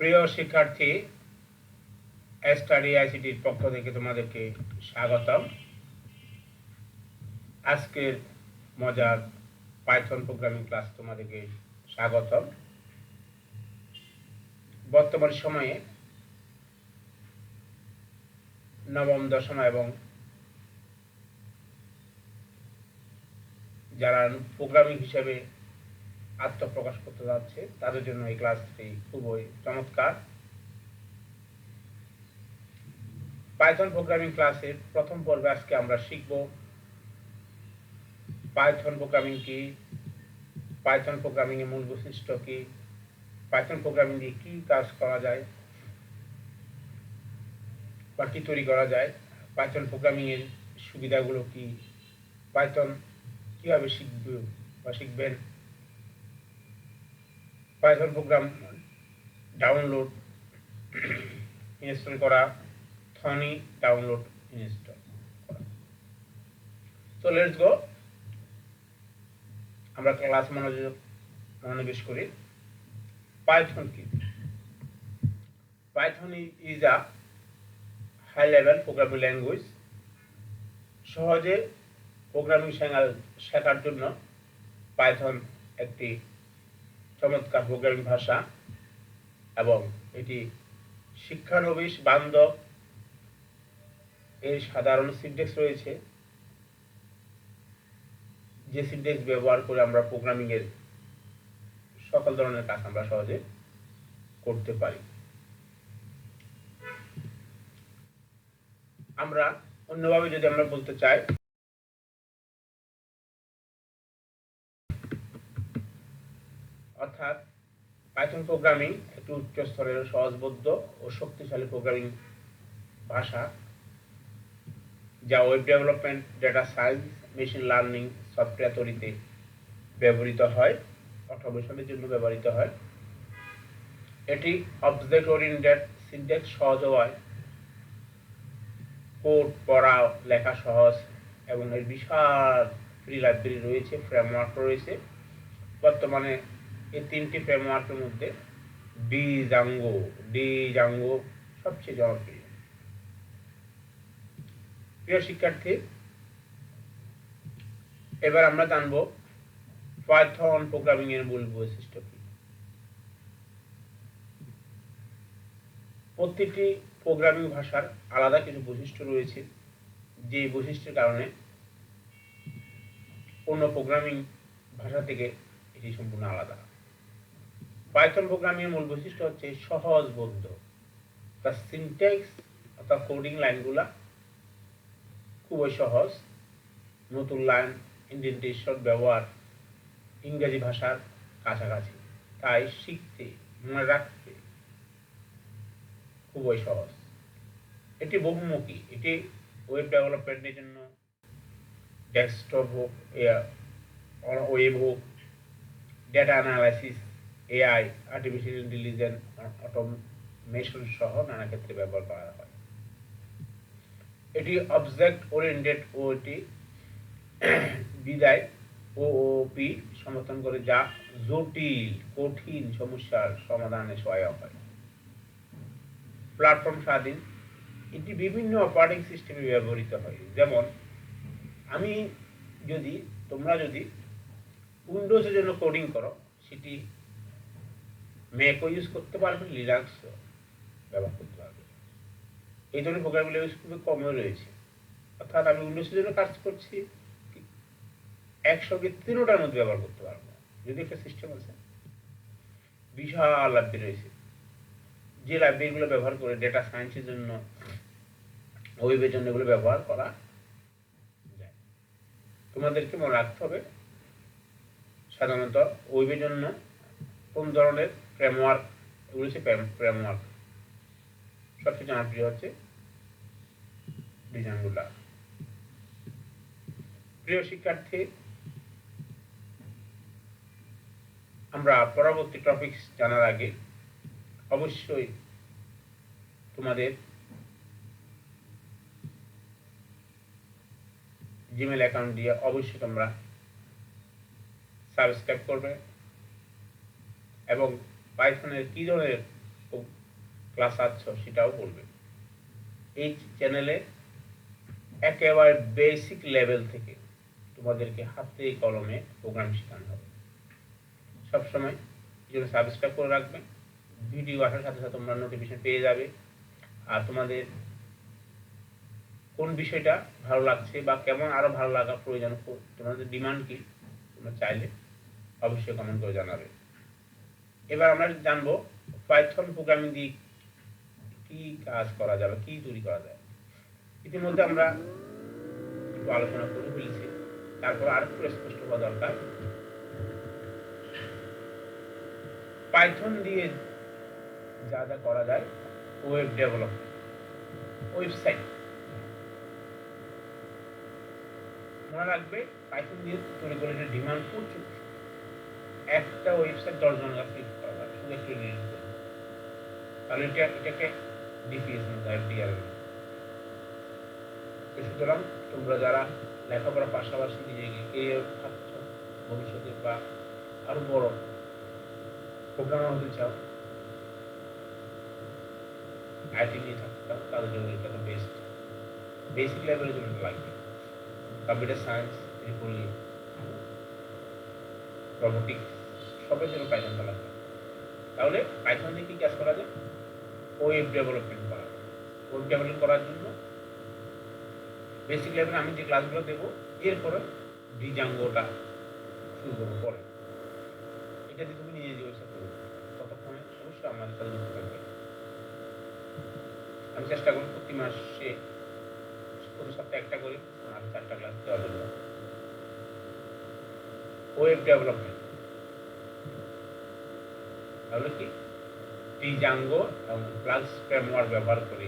প্রিয় শিক্ষার্থী, স্টাডি আইসিটির পক্ষ থেকে তোমাদেরকে স্বাগতম। আজকের মজার পাইথন প্রোগ্রামিং ক্লাস তোমাদেরকে স্বাগতম। বর্তমান সময়ে নবম, দশম এবং যারা প্রোগ্রামিং হিসেবে আত্মপ্রকাশ করতে যাচ্ছে তাদের জন্য এই ক্লাসটি খুবই চমৎকার। পাইথন প্রোগ্রামিং ক্লাসের প্রথম পর্বে আজকে আমরা শিখব পাইথন প্রোগ্রামিং কি, পাইথন প্রোগ্রামিং এর মূল বৈশিষ্ট্য কি, পাইথন প্রোগ্রামিং দিয়ে কি কাজ করা যায় বা কি তৈরি করা যায়, পাইথন প্রোগ্রামিং এর সুবিধাগুলো কি, পাইথন কিভাবে শিখবেন, পাইথন প্রোগ্রাম ডাউনলোড ইনস্টল করা, থনি ডাউনলোড ইনস্টল করা। তো লেটস গো, আমরা ক্লাস মনোনিবেশ করি। পাইথন কি? Python is a high level programming language. সহজে প্রোগ্রামিং শেখার জন্য পাইথন একটি চমৎকার প্রোগ্রামিং ভাষা এবং এটি শিক্ষানবিশ বান্ধব। এর সাধারণ সিনট্যাক্স রয়েছে, যে সিনট্যাক্স ব্যবহার করে আমরা প্রোগ্রামিং এর সকল ধরনের কাজ আমরা সহজে করতে পারি। আমরা অন্যভাবে যদি আমরা বলতে চাই, অর্থাৎ পাইথন প্রোগ্রামিং একটি উচ্চ স্তরের সহজবোধ্য ও শক্তিশালী প্রোগ্রামিং ভাষা, যা web development, data science, machine learning software তৈরিতে ব্যবহৃত হয়, অটোমেশনের জন্য ব্যবহৃত হয়। এটি অবজেক্ট ওরিয়েন্টেড, সিনট্যাক্স সহজ হওয়ায় কোড পড়া লেখা সহজ এবং এর বিশাল ফ্রি লাইব্রেরি রয়েছে, ফ্রেমওয়ার্ক রয়েছে। বর্তমানে এই তিনটি ফ্রেমওয়ার্কের মধ্যে জাঙ্গো সবচেয়ে জনপ্রিয়। প্রিয় শিক্ষার্থী, এবার আমরা জানব পাইথন প্রোগ্রামিং এর মূল বৈশিষ্ট্য কি। প্রতিটি প্রোগ্রামিং ভাষার আলাদা কিছু বৈশিষ্ট্য রয়েছে, যে বৈশিষ্ট্যের কারণে অন্য প্রোগ্রামিং ভাষা থেকে এটি সম্পূর্ণ আলাদা। পাইথন প্রোগ্রামিং এর মূল বৈশিষ্ট্য হচ্ছে সহজবোধ্য। তার সিনট্যাক্স অর্থাৎ কোডিং লাইনগুলা খুবই সহজ, নতুন লাইন ইন্ডেন্টেশন ব্যবহার ইংরেজি ভাষার কাছাকাছি, তাই শিখতে মনে রাখতে খুবই সহজ। এটি বহুমুখী, এটি ওয়েব ডেভেলপমেন্টের জন্য, ডেস্কটপ হোক, ওয়েব হোক, data analysis, AI, artificial intelligence, automation সহ নানা ক্ষেত্রে ব্যবহার করা হয়। এটি অবজেক্ট ওরিয়েন্টেড ও এটি বিদায় ওওপি সমর্থন করে, যা কঠিন সমস্যার সমাধানে সহায়ক হয়। প্ল্যাটফর্ম স্বাধীন, এটি বিভিন্ন অপারেটিং সিস্টেমে ব্যবহৃত হয়। যেমন তোমরা যদি উইন্ডোজের জন্য কোডিং করো, সেটি ম্যাকও ইউজ করতে পারবে, লিনাক্সও ব্যবহার করতে পারবে। এই ধরনের প্রোগ্রামিং ল্যাঙ্গুয়েজ খুবই কমই রয়েছে। অর্থাৎ আমি উইন্ডোজের জন্য কাজ করছি, একসঙ্গে তিনটার মধ্যে ব্যবহার করতে পারবো। যদি একটা সিস্টেম আছে, বিশাল লাইব্রেরি রয়েছে, যে লাইব্রেরিগুলো ব্যবহার করে ডেটা সায়েন্সের জন্য, ওয়েবের জন্য এগুলো ব্যবহার করা যায়। তোমাদেরকে মনে রাখতে হবে সাধারণত ওয়েবের জন্য কোন ধরনের ফ্রেমওয়ার্ক, এগুলো হচ্ছে ফ্রেমওয়ার্ক। সবচেয়ে জনপ্রিয় হচ্ছে ডিজাঙ্গুলার। প্রিয় শিক্ষার্থী, আমরা পরবর্তী টপিক জানার আগে অবশ্যই তোমাদের জিমেল অ্যাকাউন্ট দিয়ে অবশ্যই তোমরা সাবস্ক্রাইব করবে এবং পাইথনের কি ধরনের ক্লাস আছো সেটাও বলবে। এই চ্যানেলে একেবারে বেসিক লেভেল থেকে তোমাদেরকে হাতে কলমে প্রোগ্রাম শেখানো হবে। সবসময় এই জন্য সাবস্ক্রাইব করে রাখবে, ভিডিও আসার সাথে সাথে তোমরা নোটিফিকেশন পেয়ে যাবে। আর তোমাদের কোন বিষয়টা ভালো লাগছে বা কেমন আরো ভালো লাগা প্রয়োজন, তোমাদের ডিমান্ড কি, তোমরা চাইলে অবশ্যই কমেন্ট করে জানাবে। এবার আমরা জানবো পাইথন প্রোগ্রামিং দিয়ে কি কাজ করা যাবে, কি তৈরি করা যায়। ইতিমধ্যে আমরা একটু আলোচনা করে ফেলেছি, তারপর আর একটু স্পষ্ট হওয়া দরকার। পাইথন দিয়ে যা যা করা যায়, ওয়েব ডেভেলপমেন্ট, ওয়েবসাইট। মনে রাখবে পাইথন দিয়ে তৈরি করে এটা ডিমান্ড প্রচুর। একটা ওয়েবসাইট 10 জন কাছে ক্লিক করা হয়, শুধু একটু রিলিজ করে, তাহলে এটাকে ডিপিএস ডিআর। সুতরাং তোমরা যারা লেখাপড়ার পাশাপাশি নিজেকে কেরিয়ার ভাবছ ভবিষ্যতে বা আরো বড় প্রোগ্রামার হতে চাও, আইটি নিয়ে থাকতে চাও, তাদের জন্য এটা তো বেস্ট। বেসিক লেভেলের জন্য লাগবে কম্পিউটার সায়েন্স, ত্রিপলি, রোবোটিক্স, সবের জন্য পাইথনটা লাগবে। তাহলে পাইথন দিয়ে কি কাজ করা যায়? ওয়েব ডেভেলপমেন্ট করা। ওয়েব ডেভেলপমেন্ট করার জন্য বেসিক লেভেলে আমি যে ক্লাসগুলো দেবো, এরপরে ডিজাঙ্গোটা শুরু করবো পরে। এটা দিয়ে তুমি নিজে ওয়েবসাইট করবে, ততক্ষণে অবশ্যই আমাদের সাথে যুক্ত থাকবে। আমি চেষ্টা করব প্রতি মাসে, প্রতি সপ্তাহে একটা করে আর 4টা ক্লাস দেওয়ার জন্য। ওয়েব ডেভেলপমেন্ট তাহলে কি ডিজাঙ্গো এবং প্লাস ফ্রেমওয়ার্ক ব্যবহার করে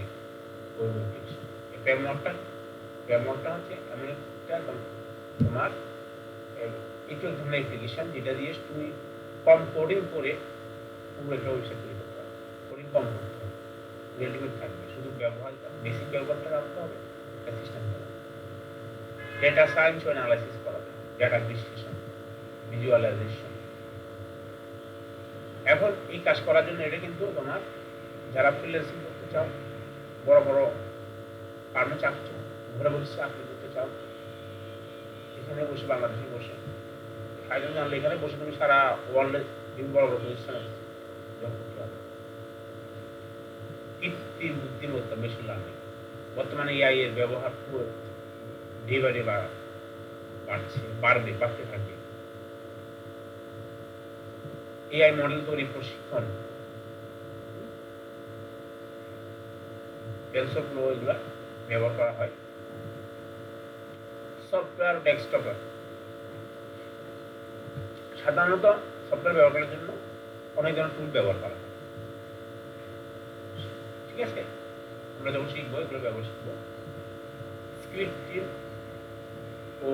ওয়েব অ্যাপ্লিকেশন। এই ফ্রেমওয়ার্কটা হচ্ছে এমন একটা তোমার একটু ধরনের অ্যাপ্লিকেশন যেটা দিয়ে তুমি কম কোডিং করে পুরো একটা ওয়েবসাইট তৈরি করতে পারবে। কোডিং কম করতে হবে, রেডিমেড থাকবে, শুধু বেসিক ব্যবহারটা রাখতে হবে। সিস্টেম ডেটা সায়েন্স ও অ্যানালাইসিস করা যায়, ডেটা বিশ্লেষণ, ভিজুয়ালাইজেশন। এখন এই কাজ করার জন্য এটা কিন্তু তোমার যারা ফ্রিল্যান্সিং করতে চাও, বড় বড় ফার্মে চাকরি, ঘরে বসে চাকরি করতে চাও, এখানে বসে বাংলাদেশে বসে ফাইনাল জানলে এখানে বসে তুমি সারা ওয়ার্ল্ডে বিভিন্ন বড় বড় প্রতিষ্ঠানে জব করতে পারবে। কৃত্রিম বুদ্ধিমত্তা, মেশিন লার্নিং, বর্তমানে এআই এর ব্যবহার পুরো ডে বাই ডে বাড়তে থাকবে। এআই মডেল তৈরি, প্রশিক্ষণ, টেনসরফ্লো এগুলা ব্যবহার করা হয়। সফটওয়্যার ডেস্কটপে সাধারণত সফটওয়্যার ব্যবহার করার জন্য অনেক ধরনের টুল ব্যবহার করা হয়। ঠিক আছে, আমরা যখন শিখবো এগুলো ব্যবহার শিখবো। স্ক্রিপ্টিং ও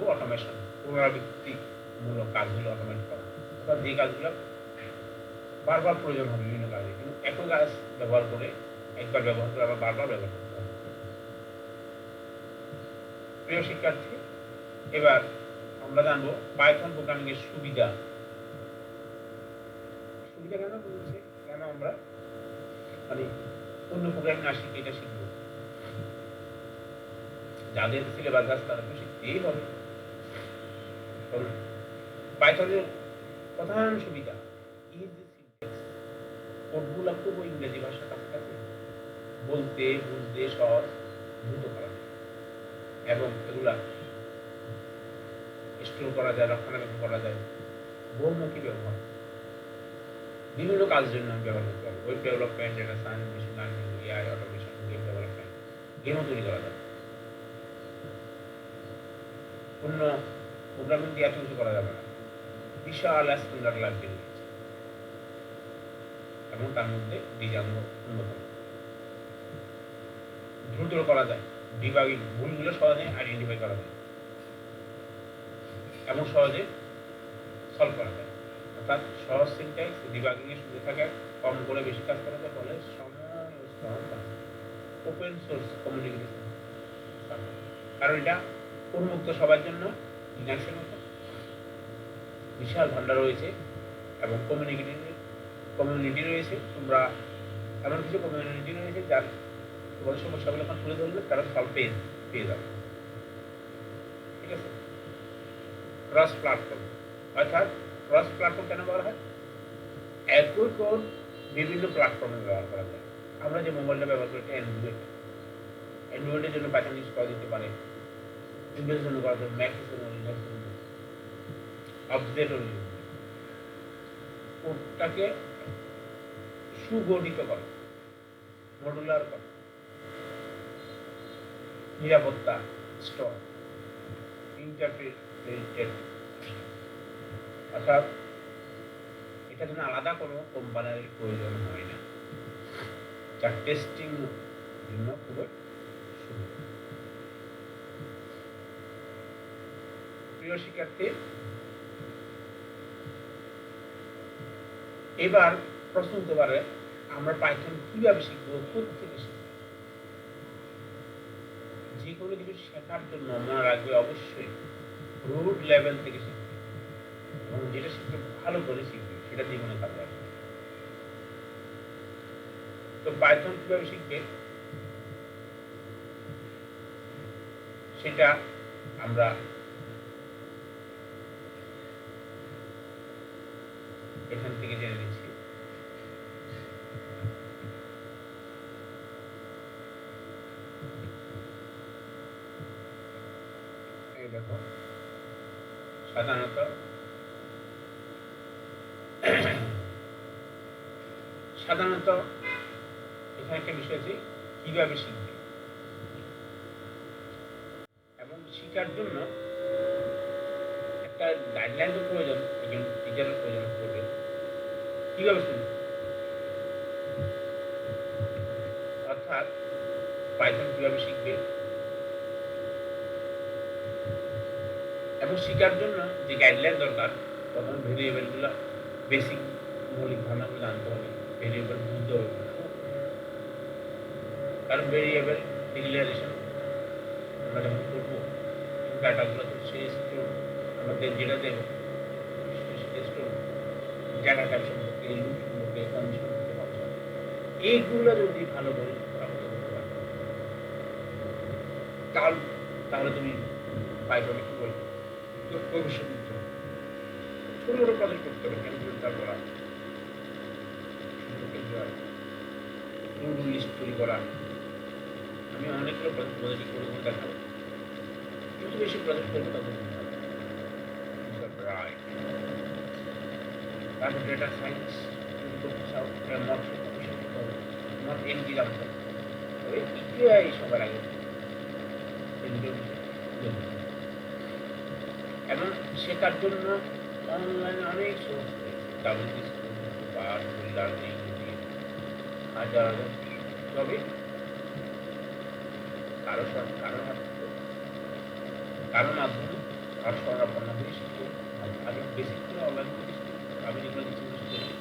অটোমেশন, পুনরাবৃত্তিমূলক কাজগুলো অটোমেট করা, অর্থাৎ যে কাজগুলো বারবার প্রয়োজন হবে বিভিন্ন কাজে, কিন্তু একই কাজ ব্যবহার করে একবার ব্যবহার করে আবার বারবার ব্যবহার করতে হবে। প্রিয় শিক্ষার্থী, এবার আমরা জানবো পাইথন প্রোগ্রামিং এর সুবিধা কেন বলছে, কেন আমরা মানে অন্য প্রোগ্রামিং না শিখে এটা শিখবো। যাদের সিলেবাস আছে তারা তো শিখতেই হবে। পাইথনের প্রধান সুবিধা ইজি সিনট্যাক্স, কোডগুলো খুব ইংরেজি ভাষার কাছাকাছি, বলতে বুঝতে সহজ, দ্রুত করা যায় এবং এগুলা স্টোর করা যায়, রক্ষণাবেক্ষণ করা যায়। বহুমুখী ব্যবহার, বিভিন্ন কাজের জন্য আমি ব্যবহার করতে পারবো। Web development, data science, machine learning, AI, automation, game development, গেমও তৈরি করা যায়। অন্য প্রোগ্রামিং দিয়ে এত কিছু করা যাবে না। বিশাল স্ট্যান্ডার্ড লাইব্রেরি এবং তার মধ্যে ডিজাঙ্গো অন্যতম। দ্রুত করা যায়, ডিবাগিং, ভুলগুলো সহজে আইডেন্টিফাই করা যায় এবং সহজে সলভ করা যায়। অর্থাৎ সহজ সিনট্যাক্স, ডিবাগিং এর সুবিধা থাকে, কম করে বেশি কাজ করা যায়, ফলে সময় ও শ্রম বাঁচে। ওপেন সোর্স কমিউনিকেশন, কারণ এটা উন্মুক্ত সবার জন্য, লিনাক্সের মতো বিশাল ভান্ডার রয়েছে এবং কমিউনিকেটিভ কমিউনিটি রয়েছে, তোমরা এমন কিছু কমিউনিটি রয়েছে যার তোমাদের সমস্যাগুলো যখন তুলে ধরবে তারা সলভ পেয়ে যাবে। ঠিক আছে, ক্রস প্ল্যাটফর্ম, অর্থাৎ ক্রস প্ল্যাটফর্ম কেন বলা হয়? একই কোড বিভিন্ন প্ল্যাটফর্মে ব্যবহার করা যায়। আমরা যে মোবাইলটা ব্যবহার করি অ্যান্ড্রয়েডের জন্য পাইথন ইউজ করা যেতে পারে, উইন্ডোজের জন্য করা যাবে, ম্যাকের জন্য, লিনাক্সের জন্য, অবজেক্ট ওরিয়েন্টেড। কোডটাকে সুগঠিত করে, মডুলার করে, নিরাপত্তা, স্ট্রং, ইন্টারপ্রেটেড, অর্থাৎ এটার জন্য আলাদা কোনো কোম্পানির প্রয়োজন হয় না, যার টেস্টিং জন্য খুবই সুবিধা। প্রিয় শিক্ষার্থী, এবার প্রশ্ন হতে পারে আমরা পাইথন কিভাবে শিখবো, কোথা থেকে শিখবো? যে কোনো কিছু শেখার জন্য মনে রাখবে অবশ্যই রুট লেভেল থেকে শিখবে, এবং যেটা শিখবে ভালো করে শিখবে, সেটা জীবনে কাজে আসবে। তো পাইথন কিভাবে শিখবে সেটা আমরা এখান থেকে জেনে নিচ্ছি। এই দেখো, সাধারণত এখানে একটা বিষয় আছে কিভাবে শিখবে, এবং শিখার জন্য একটা গাইডলাইনের প্রয়োজন, একজন টিচারের প্রয়োজন পড়বে। কিভাবে শুনবে, অর্থাৎ পাইথন কিভাবে শিখবে এবং শিখার জন্য যে গাইডলাইন দরকার, প্রথম ভেরিয়েবলগুলো, বেসিক মৌলিক ধারণাগুলো জানতে হবে, ভেরিয়েবল বুঝতে হবে, কারণ ভেরিয়েবল ডিক্লারেশন আমরা যখন করবো ডাটাগুলো তো সেই স্টোর আমাদের যেটা দেবো স্টোর জায়গা টাইপ সম্পর্কে, লুপ সম্পর্কে, কন্ডিশন সম্পর্কে পাবো। এইগুলো যদি ভালো করে তাহলে তুমি পাইথনে কি বলবো ভবিষ্যৎ ছোট ছোট প্রজেক্ট করতে হবে, ক্যালকুলেটর করা, টু ডু লিস্ট তৈরি করা। আমি অনেকগুলো প্রজেক্ট করে দেখাবো, যত বেশি প্রজেক্ট করবো তত রাইট। তারপর ডেটা সায়েন্স যদি করতে চাও, নট এমডি রাখতে হবে, ইউআই সবার আগে, এবং শেখার জন্য অনলাইনে অনেক সোর্স রয়েছে, ডাব্লিউসি স্কুল, পাস, লার্নিং, হাজার হাজার। তবে কারো মাধ্যমে আর সরাপন্ন করে শিখতে আগে বেসিক করে অনলাইন করে শিখতে। আমি যেগুলো কিছু শিখেছি,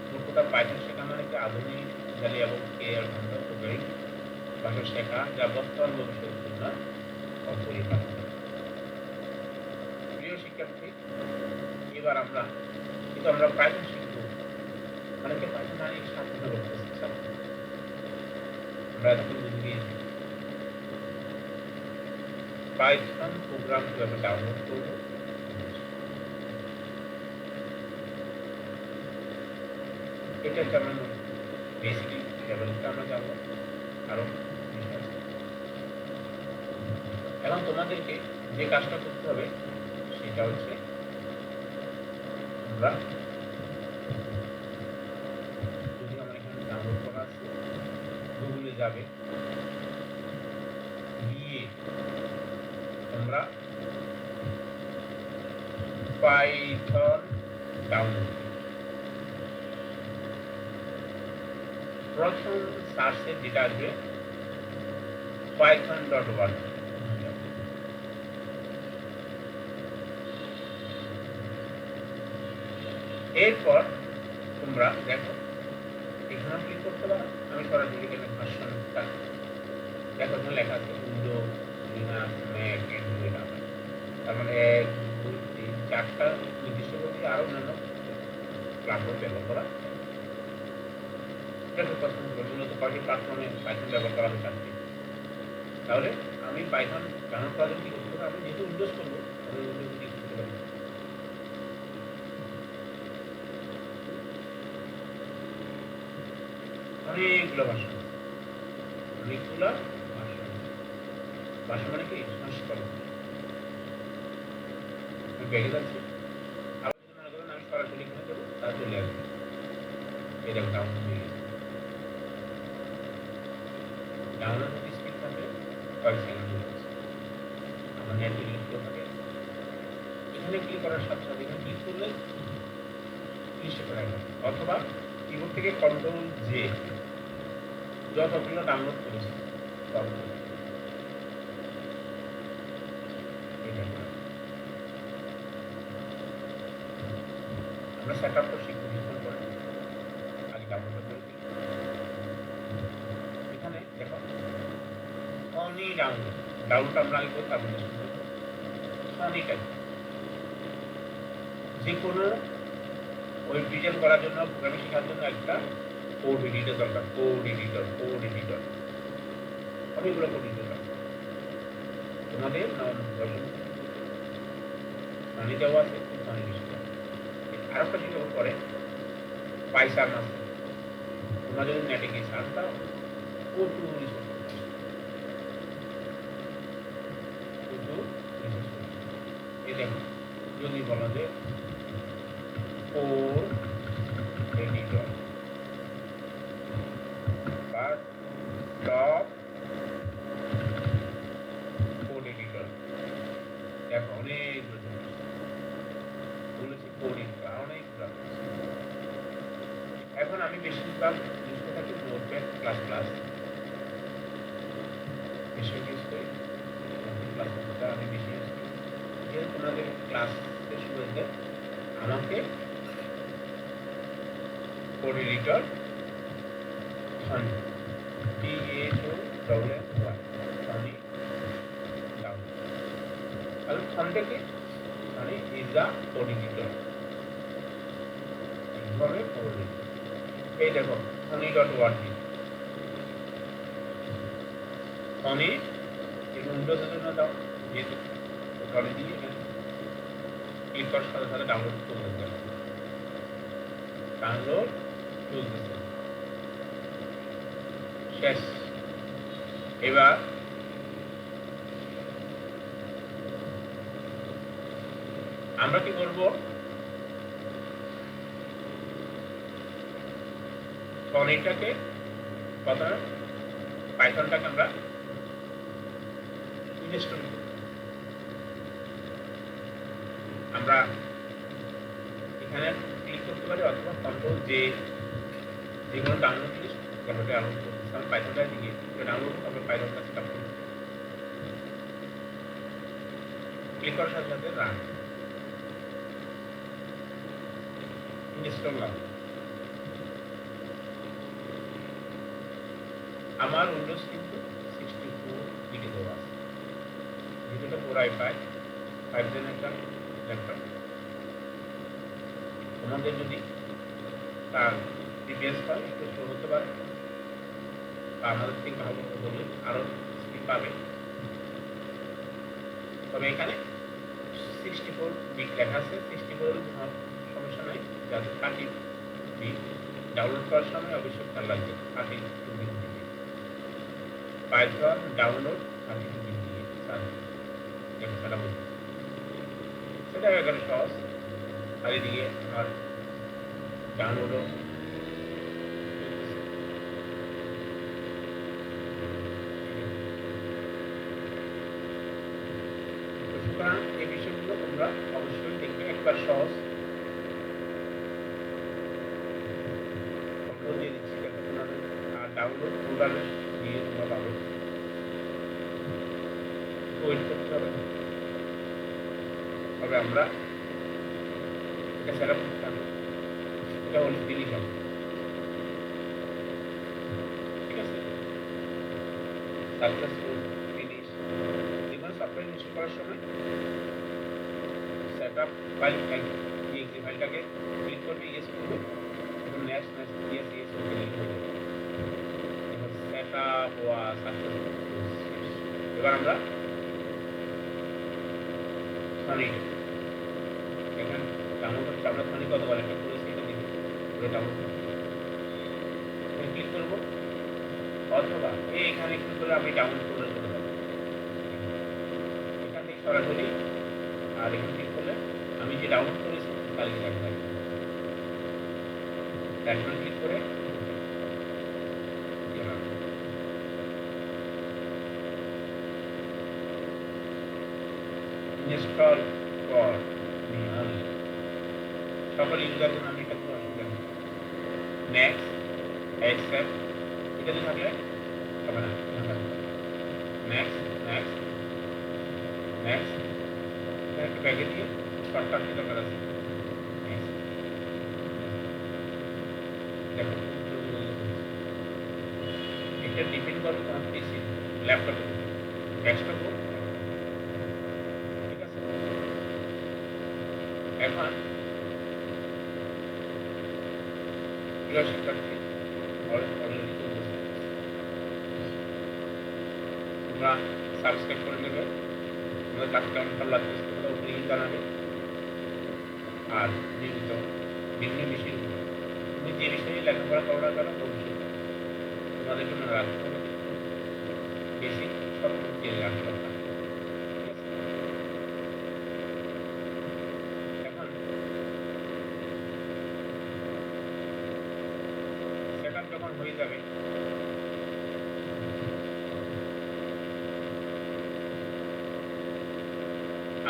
মূর্খতা পাইথন শেখা মানে একটা আধুনিক জালি এবং এআর ভাষা প্রোগ্রামিং ভাষা শেখা, যা বর্তমান ভবিষ্যতের জন্য অপরিহার্য। প্রিয় শিক্ষার্থী, এবার আমরা পাইথন শিখবো, অনেকে পাইথন অনেক সাধনা করতেছে, আমরা এতক্ষণ বুঝে গিয়েছি পাইথন প্রোগ্রাম কিভাবে ডাউনলোড করবো, এটা যেমন বেসিক লেভেলটা আমরা জানবো। আরো এখন তোমাদেরকে যে কাজটা করতে হবে সেটা হচ্ছে আমরা যদি আমার এখানে ডাউনলোড করা আছে, গুগলে যাবে, গিয়ে তোমরা পাইথন ডাউনলোড, প্রথম সার্চের যেটা আসবে python.org, এরপর তোমরা দেখো এখানে ক্লিক করতে পারো। আমি সরাসরি এখানে ভার্সনটা দেখো, এখানে লেখা আছে উইন্ডোজ, লিনাক্স, ম্যাক, অ্যান্ড্রয়েড। তার মানে 1 2 3 4টা নির্দিষ্ট করে আরো অন্যান্য প্ল্যাটফর্ম ব্যবহার করা এটা প্রশ্ন করবো মূলত কয়টি প্ল্যাটফর্মে পাইথন ব্যবহার করা হয় চারটি। তাহলে আমি পাইথন ডাউনলোড করার জন্য কি করতে হবে, আমি যেহেতু উইন্ডোজ করবো আমি উইন্ডোজ ক্লিক করতে পারি, অনেকগুলো ভাষা, অনেকগুলো ভাষা, ভাষা মানে কি সংস্করণ। আমি ব্যাগে যাচ্ছি, আবার যদি মনে করেন আমি সরাসরি এখানে দেবো তা চলে আসবে, এই দেখো ডাউনলোড হয়ে গেছে। ডাউনলোড যদি স্পিড থাকে কয়েক সেকেন্ড হয়ে গেছে, আমার নেট যদি স্লো থাকে এখানে ক্লিক করার সাথে সাথে এখানে ক্লিক করলে লিস্টে করা গেল, অথবা কিবোর্ড থেকে কন্ট্রোল জে যতগুলো ডাউনলোড করেছি ততগুলো আমরা সেট আপ করে শিখবো কিছুক্ষণ পরে, আগে ডাউনলোড করে দিই। এখানে দেখো অনি ডাউনলোড, ডাউনলোড আমরা আগে করতে পারবো অনি টাইপ। যে কোনো ওয়েব ডিজাইন করার জন্য প্রোগ্রামিং শেখার জন্য একটা কোড এডিটর দরকার, কোড এডিটর অনেকগুলো কোড এডিটর দরকার। তোমাদের অনি দেওয়া আছে, অনি লিস্ট আর একটা যেটা করে পাইসান আছে, তোমরা যদি নেটে গিয়ে সার্চ দাও প্রচুর রিসোর্স, এই দেখো যদি বলো যে কোড এডিটর বা টপ কোড এডিটর, দেখো অনেক বলেছি কোড এডিটর অনেক। এখন আমি বেশিরভাগ ইউজ করে থাকি নোটপ্যাড প্লাস প্লাস, বেশি ইউজ করি প্লাস প্লাসটা আমি বেশি ইউজ করি। যেহেতু তোমাদের ক্লাস শেষ হয়ে যায় আমাকে code editor funny THONY funny down, তাহলে ফানটাকে মানে ইজ দ্য কোড এডিটর, এইভাবে কোড এডিটর। এই দেখো funny.org, ফানি এবং উইন্ডোজের জন্য দাও, যেহেতু ডলে দিয়ে এখানে ক্লিক করার সাথে সাথে ডাউনলোড চলে যাবে, ডাউনলোড চলতেছে শেষ। এবার আমরা কি করবো, ফনিটাকে প্রথমে পাইথনটাকে আমরা ইনস্টল করব। আমরা এখানে ক্লিক করতে পারি অথবা কন্ট্রোল জে, যেগুলো ডাউনলোড লিস্ট যেভাবে ডাউনলোড করতে আমি পাইথনটা দিয়ে ডাউনলোড তারপরে পাইথনটা সেট আপ করব। ক্লিক করার সাথে সাথে রান ইনস্টল নাও। আমার উইন্ডোজ কিন্তু 64 লিখে দেওয়া আছে, যেটা 4i5 5 জেন একটা ল্যাপটপ। তোমাদের যদি তার প্রিভিয়াস হয় একটু স্লো হতে পারে বা আমাদের থেকে ভালো হলে আরও স্পিড পাবে, তবে এখানে 64 বিট লেখা আছে, 64 সমস্যা নাই, যাতে 30 বিট ডাউনলোড করার সময় অবশ্যই খেয়াল লাগবে 32 বিট পাইথন ডাউনলোড 32 বিট দিয়ে সেটা বলতে সেটা এখানে সহজ। আর এদিকে আমার ডাউনলোডও সুতরাং এই বিষয়গুলো তোমরা অবশ্যই দেখবে, একবার সহজ কন্ট্রোল দিয়ে দিচ্ছি দেখো তোমাদের, আর ডাউনলোড ফোল্ডারে দিয়ে তোমরা পাবে, ওয়েট করতে হবে। তবে আমরা এটা সেট আপ করতে হবে, এটা হল ফিনিশ হবে, ঠিক আছে, সাকসেসফুল ফিনিশ। যেগুলো সফটওয়্যার ইনস্টল করার সময় সেট আপ ফাইল ফাইলটাকে ক্লিক করবে, ইয়েস করবে, next next yes yes okay হয়ে যাবে। Set up was successful. এবার আমরা সনিক এখানে ডাউনলোড হচ্ছে, আমরা সনিক কতবার এটা করেছি এটা দেখি, করে ডাউনলোড ক্লিক করবো, অথবা এখানে ক্লিক করে আমি ডাউনলোড করে চলে যাবো এখান থেকে সরাসরি। আর এখানে ক্লিক করলে আমি যে ডাউনলোড করেছি তালিকা দেখা যাবে। তারপরে ক্লিক করে ইনস্টল ফর মি অনলি, সকল ইউজারদের নামে এটা কোনো অসুবিধা নেই। নেক্সট অ্যাকসেপ্ট এটাতে থাকলে হবে না, নেক্সট নেক্সট নেক্সট একটা ব্যাগে দিয়ে শর্টকাট কি দরকার আছে, নেক্সট দেখো এটা ডিপেন্ড করবে তোমার পিসি ল্যাপটপে, ডেস্কটপ হোক, ঠিক আছে। এখন প্রিয় শিক্ষার্থী অলরেডি তোমরা সাবস্ক্রাইব করে নেবে, তোমাদের কাছে কেমন ভালো লাগতেছে তোমরা উপরে জানাবে। আর নিয়মিত বিভিন্ন বিষয়ের উপর তুমি যে বিষয়ে লেখাপড়া করো না কেন ভবিষ্যতে তোমাদের জন্য রাখতে হবে বেশি সব জেনে রাখতে হবে। এখন সেটআপ যখন হয়ে যাবে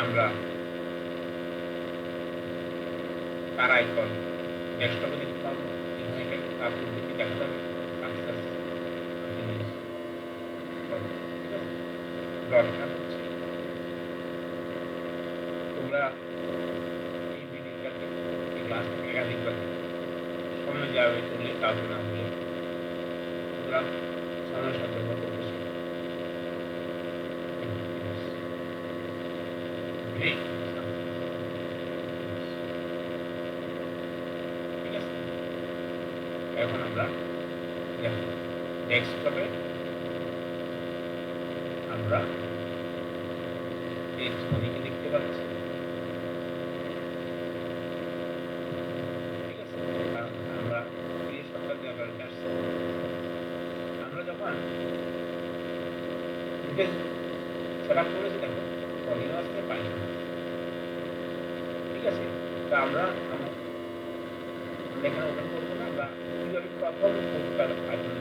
আমরা তার আইকন ডেস্কটপে দেখতে পাবো, এখানে তারপর দিকে দেখা যাবে সাকসেস দরকার হচ্ছে তোমরা এই ভিডিওটাকে এই ক্লাসটাকে একাধিকবার সময় যাবে চলে কাউকে না বলে তোমরা সময় সদ্ব্যবহার করতে শিখো। ঠিক আছে, এখন আমরা দেখো ডেস্কটপে আমরা এই ছবিকে দেখতে পাচ্ছি, ঠিক আছে। কারণ আমরা এই সরকার ব্যবহার করছি, আমরা যখন সেটআপ করেছি দেখো অডিও আসতে পাই, ঠিক আছে। তা আমরা এখানে ওপেন করবো না, আমরা কিভাবে প্রথম পোস্টার আইকন